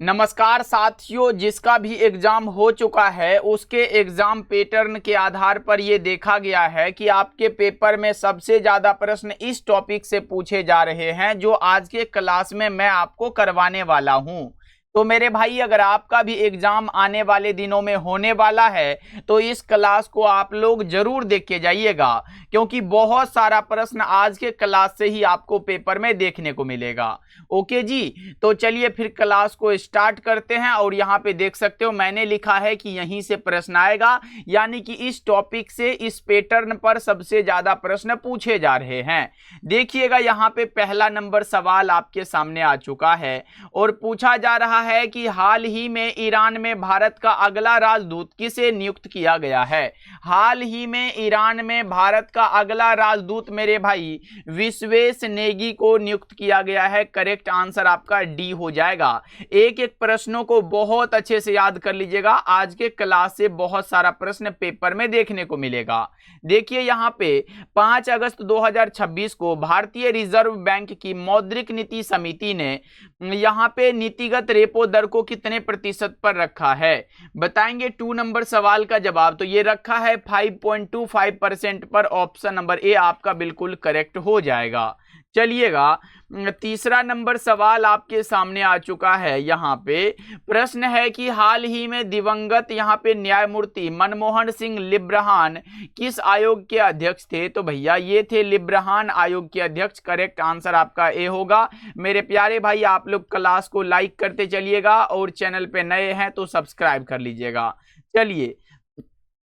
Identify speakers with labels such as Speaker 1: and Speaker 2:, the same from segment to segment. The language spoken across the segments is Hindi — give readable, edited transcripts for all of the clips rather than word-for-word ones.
Speaker 1: नमस्कार साथियों, जिसका भी एग्जाम हो चुका है उसके एग्जाम पैटर्न के आधार पर ये देखा गया है कि आपके पेपर में सबसे ज़्यादा प्रश्न इस टॉपिक से पूछे जा रहे हैं जो आज के क्लास में मैं आपको करवाने वाला हूं। तो मेरे भाई, अगर आपका भी एग्जाम आने वाले दिनों में होने वाला है तो इस क्लास को आप लोग जरूर देख के जाइएगा, क्योंकि बहुत सारा प्रश्न आज के क्लास से ही आपको पेपर में देखने को मिलेगा। ओके जी, तो चलिए फिर क्लास को स्टार्ट करते हैं। और यहाँ पे देख सकते हो मैंने लिखा है कि यहीं से प्रश्न आएगा, यानी कि इस टॉपिक से, इस पैटर्न पर सबसे ज्यादा प्रश्न पूछे जा रहे हैं। देखिएगा, यहाँ पे पहला नंबर सवाल आपके सामने आ चुका है और पूछा जा रहा है कि हाल ही में ईरान में भारत का अगला राजदूत किसे नियुक्त किया गया है। हाल ही में ईरान में भारत का अगला राजदूत मेरे भाई विश्वेश नेगी को नियुक्त किया गया है। करेक्ट आंसर आपका डी हो जाएगा। एक एक प्रश्नों को बहुत अच्छे से याद कर लीजिएगा, आज के क्लास से बहुत सारा प्रश्न पेपर में देखने को मिलेगा। देखिए यहाँ पे 5 अगस्त 2026 को भारतीय रिजर्व बैंक की मौद्रिक नीति समिति ने यहाँ पे नीतिगत रेपो दर को कितने प्रतिशत पर रखा है, बताएंगे। 2 नंबर सवाल का जवाब तो ये रखा है 5.25% पर। ऑप्शन नंबर ए आपका बिल्कुल करेक्ट हो जाएगा। चलिएगा, तीसरा नंबर सवाल आपके सामने आ चुका है। यहाँ पे प्रश्न है कि हाल ही में दिवंगत यहाँ पे न्यायमूर्ति मनमोहन सिंह लिब्रहान किस आयोग के अध्यक्ष थे। तो भैया ये थे लिब्रहान आयोग के अध्यक्ष। करेक्ट आंसर आपका ए होगा। मेरे प्यारे भाई, आप लोग क्लास को लाइक करते चलिएगा और चैनल पे नए हैं तो सब्सक्राइब कर लीजिएगा। चलिए,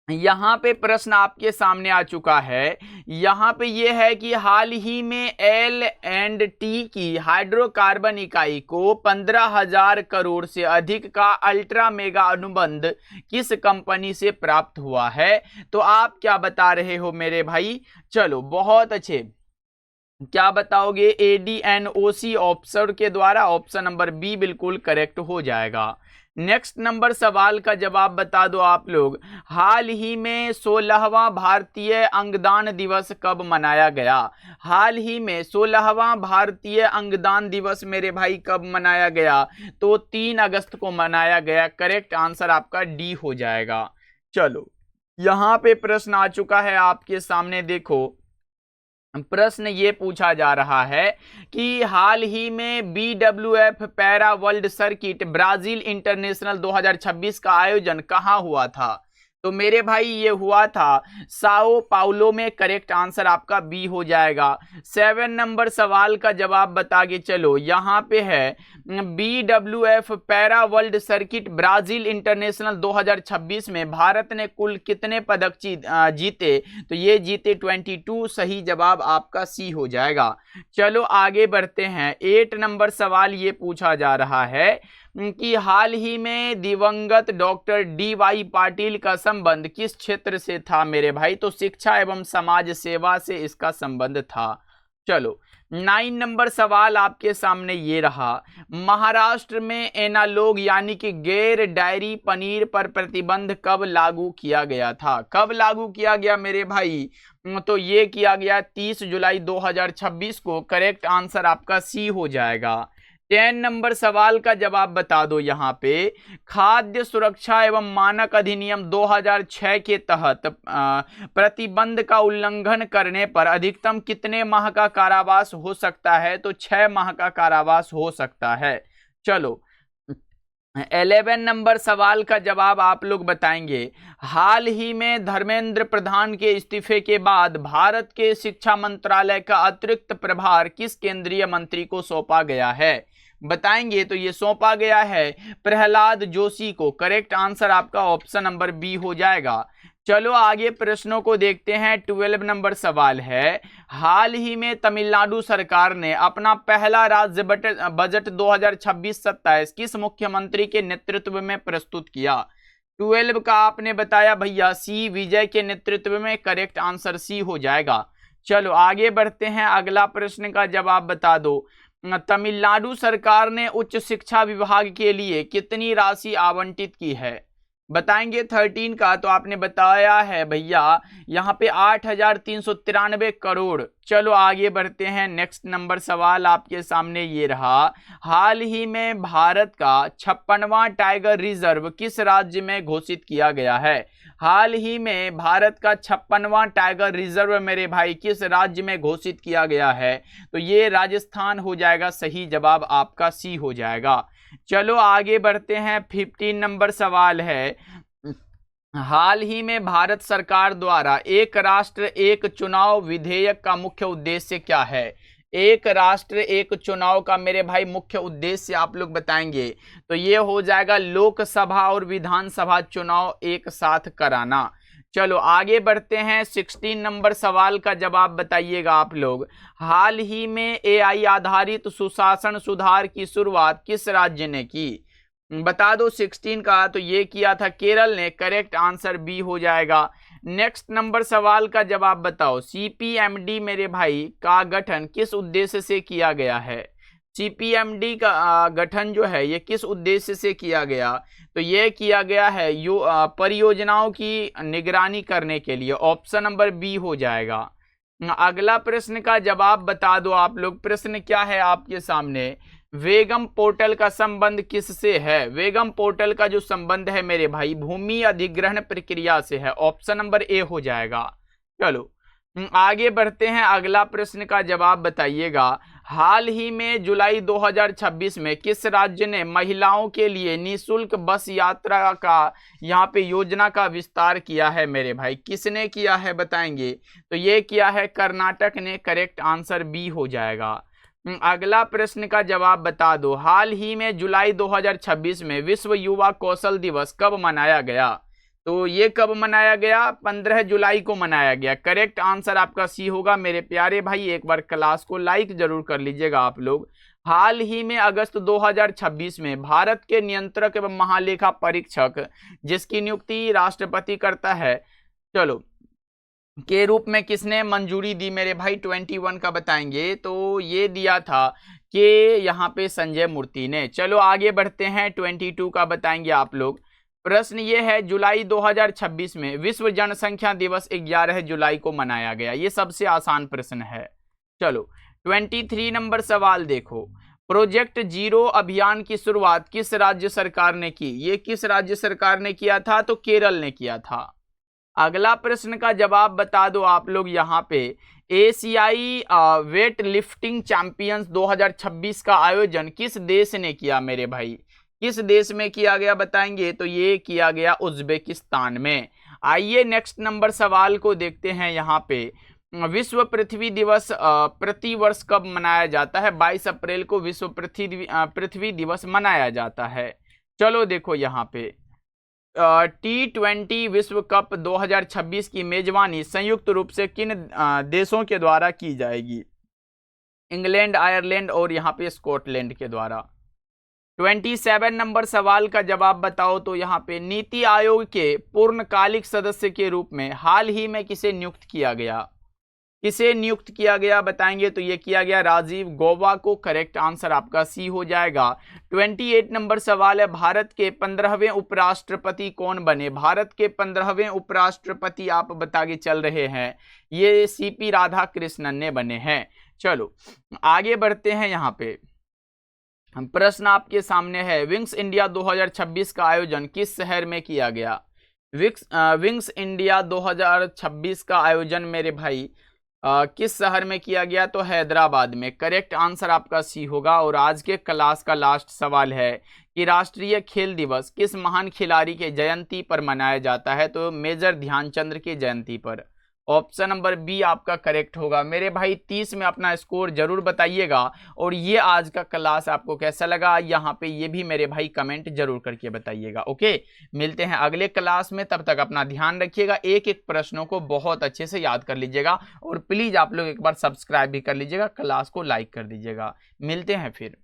Speaker 1: यहाँ पे प्रश्न आपके सामने आ चुका है। यहाँ पे ये है कि हाल ही में L&T की हाइड्रोकार्बन इकाई को 15,000 करोड़ से अधिक का अल्ट्रा मेगा अनुबंध किस कंपनी से प्राप्त हुआ है। तो आप क्या बता रहे हो मेरे भाई? चलो, बहुत अच्छे। क्या बताओगे? ADNOC ऑप्शन के द्वारा। ऑप्शन नंबर बी बिल्कुल करेक्ट हो जाएगा। नेक्स्ट नंबर सवाल का जवाब बता दो आप लोग। हाल ही में 16वां भारतीय अंगदान दिवस कब मनाया गया। हाल ही में 16वां भारतीय अंगदान दिवस मेरे भाई कब मनाया गया? तो 3 अगस्त को मनाया गया। करेक्ट आंसर आपका डी हो जाएगा। चलो, यहाँ पे प्रश्न आ चुका है आपके सामने। देखो, प्रश्न ये पूछा जा रहा है कि हाल ही में BWF para world circuit Brazil international 2026 का आयोजन कहाँ हुआ था। तो मेरे भाई ये हुआ था साओ पाउलो में। करेक्ट आंसर आपका बी हो जाएगा। 7 नंबर सवाल का जवाब बता के चलो। यहाँ पे है BWF para world circuit Brazil international 2026 में भारत ने कुल कितने पदक जीते। तो ये जीते 22। सही जवाब आपका सी हो जाएगा। चलो आगे बढ़ते हैं। 8 नंबर सवाल ये पूछा जा रहा है कि हाल ही में दिवंगत डॉक्टर DY पाटिल का संबंध किस क्षेत्र से था मेरे भाई। तो शिक्षा एवं समाज सेवा से इसका संबंध था। चलो, 9 नंबर सवाल आपके सामने ये रहा। महाराष्ट्र में एनालॉग यानी कि गैर डायरी पनीर पर प्रतिबंध कब लागू किया गया था। कब लागू किया गया मेरे भाई? तो ये किया गया 30 जुलाई 2026 को। करेक्ट आंसर आपका सी हो जाएगा। 10 नंबर सवाल का जवाब बता दो। यहाँ पे खाद्य सुरक्षा एवं मानक अधिनियम 2006 के तहत प्रतिबंध का उल्लंघन करने पर अधिकतम कितने माह का कारावास हो सकता है। तो 6 माह का कारावास हो सकता है। चलो, 11 नंबर सवाल का जवाब आप लोग बताएंगे। हाल ही में धर्मेंद्र प्रधान के इस्तीफे के बाद भारत के शिक्षा मंत्रालय का अतिरिक्त प्रभार किस केंद्रीय मंत्री को सौंपा गया है, बताएंगे। तो ये सौंपा गया है प्रहलाद जोशी को। करेक्ट आंसर आपका ऑप्शन नंबर बी हो जाएगा। चलो आगे प्रश्नों को देखते हैं। 12 नंबर सवाल है। हाल ही में तमिलनाडु सरकार ने अपना पहला राज्य बजट 2026-27 किस मुख्यमंत्री के नेतृत्व में प्रस्तुत किया। 12 का आपने बताया भैया सी विजय के नेतृत्व में। करेक्ट आंसर सी हो जाएगा। चलो आगे बढ़ते हैं। अगला प्रश्न का जवाब बता दो। तमिलनाडु सरकार ने उच्च शिक्षा विभाग के लिए कितनी राशि आवंटित की है। बताएंगे 13 का, तो आपने बताया है भैया यहाँ पे 8,393 करोड़। चलो आगे बढ़ते हैं, नेक्स्ट नंबर सवाल आपके सामने ये रहा। हाल ही में भारत का 56वां टाइगर रिजर्व किस राज्य में घोषित किया गया है? हाल ही में भारत का 56वां टाइगर रिजर्व मेरे भाई किस राज्य में घोषित किया गया है? तो ये राजस्थान हो जाएगा, सही जवाब आपका सी हो जाएगा। चलो आगे बढ़ते हैं, 15 नंबर सवाल है। हाल ही में भारत सरकार द्वारा एक राष्ट्र एक चुनाव विधेयक का मुख्य उद्देश्य क्या है? एक राष्ट्र एक चुनाव का मेरे भाई मुख्य उद्देश्य आप लोग बताएंगे, तो ये हो जाएगा लोकसभा और विधानसभा चुनाव एक साथ कराना। चलो आगे बढ़ते हैं, 16 नंबर सवाल का जवाब बताइएगा आप लोग। हाल ही में एआई आधारित सुशासन सुधार की शुरुआत किस राज्य ने की? बता दो 16 का, तो ये किया था केरल ने, करेक्ट आंसर बी हो जाएगा। नेक्स्ट नंबर सवाल का जवाब बताओ। सीपीएमडी मेरे भाई का गठन किस उद्देश्य से किया गया है? सीपीएमडी का गठन जो है ये किस उद्देश्य से किया गया? तो ये किया गया है परियोजनाओं की निगरानी करने के लिए, ऑप्शन नंबर बी हो जाएगा। अगला प्रश्न का जवाब बता दो आप लोग। प्रश्न क्या है आपके सामने? वेगम पोर्टल का संबंध किससे है? वेगम पोर्टल का जो संबंध है मेरे भाई भूमि अधिग्रहण प्रक्रिया से है, ऑप्शन नंबर ए हो जाएगा। चलो आगे बढ़ते हैं, अगला प्रश्न का जवाब बताइएगा। हाल ही में जुलाई 2026 में किस राज्य ने महिलाओं के लिए निःशुल्क बस यात्रा का यहाँ पे योजना का विस्तार किया है मेरे भाई? किसने किया है बताएंगे? तो ये किया है कर्नाटक ने, करेक्ट आंसर बी हो जाएगा। अगला प्रश्न का जवाब बता दो। हाल ही में जुलाई 2026 में विश्व युवा कौशल दिवस कब मनाया गया? तो ये कब मनाया गया? 15 जुलाई को मनाया गया, करेक्ट आंसर आपका सी होगा। मेरे प्यारे भाई एक बार क्लास को लाइक जरूर कर लीजिएगा आप लोग। हाल ही में अगस्त 2026 में भारत के नियंत्रक एवं महालेखा परीक्षक जिसकी नियुक्ति राष्ट्रपति करता है, चलो के रूप में किसने मंजूरी दी मेरे भाई? 21 का बताएंगे, तो ये दिया था कि यहाँ पे संजय मूर्ति ने। चलो आगे बढ़ते हैं, 22 का बताएंगे आप लोग। प्रश्न ये है, जुलाई 2026 में विश्व जनसंख्या दिवस 11 जुलाई को मनाया गया। ये सबसे आसान प्रश्न है। चलो 23 नंबर सवाल देखो। प्रोजेक्ट जीरो अभियान की शुरुआत किस राज्य सरकार ने की? ये किस राज्य सरकार ने किया था? तो केरल ने किया था। अगला प्रश्न का जवाब बता दो आप लोग यहाँ पे। एशियाई वेट लिफ्टिंग चैंपियंस 2026 का आयोजन किस देश ने किया मेरे भाई? किस देश में किया गया बताएंगे? तो ये किया गया उज्बेकिस्तान में। आइए नेक्स्ट नंबर सवाल को देखते हैं। यहाँ पे विश्व पृथ्वी दिवस प्रति वर्ष कब मनाया जाता है? 22 अप्रैल को विश्व पृथ्वी दिवस मनाया जाता है। चलो देखो यहाँ पे T20 विश्व कप 2026 की मेजबानी संयुक्त रूप से किन देशों के द्वारा की जाएगी? इंग्लैंड, आयरलैंड और यहाँ पे स्कॉटलैंड के द्वारा। 27 नंबर सवाल का जवाब बताओ। तो यहाँ पे नीति आयोग के पूर्णकालिक सदस्य के रूप में हाल ही में किसे नियुक्त किया गया? किसे नियुक्त किया गया बताएंगे? तो ये किया गया राजीव गौबा को, करेक्ट आंसर आपका सी हो जाएगा। 28 नंबर सवाल है, भारत के 15वें उपराष्ट्रपति कौन बने? भारत के 15वें उपराष्ट्रपति आप बता के चल रहे हैं, ये सीपी राधाकृष्णन ने बने हैं। चलो आगे बढ़ते हैं। यहाँ पे प्रश्न आपके सामने है, विंग्स इंडिया 2026 का आयोजन किस शहर में किया गया? विंग्स इंडिया 2026 का आयोजन मेरे भाई किस शहर में किया गया? तो हैदराबाद में, करेक्ट आंसर आपका सी होगा। और आज के क्लास का लास्ट सवाल है कि राष्ट्रीय खेल दिवस किस महान खिलाड़ी के जयंती पर मनाया जाता है? तो मेजर ध्यानचंद्र की जयंती पर, ऑप्शन नंबर बी आपका करेक्ट होगा। मेरे भाई 30 में अपना स्कोर जरूर बताइएगा। और ये आज का क्लास आपको कैसा लगा यहाँ पे ये भी मेरे भाई कमेंट जरूर करके बताइएगा। ओके, मिलते हैं अगले क्लास में, तब तक अपना ध्यान रखिएगा। एक एक प्रश्नों को बहुत अच्छे से याद कर लीजिएगा और प्लीज आप लोग एक बार सब्सक्राइब भी कर लीजिएगा, क्लास को लाइक कर दीजिएगा। मिलते हैं फिर।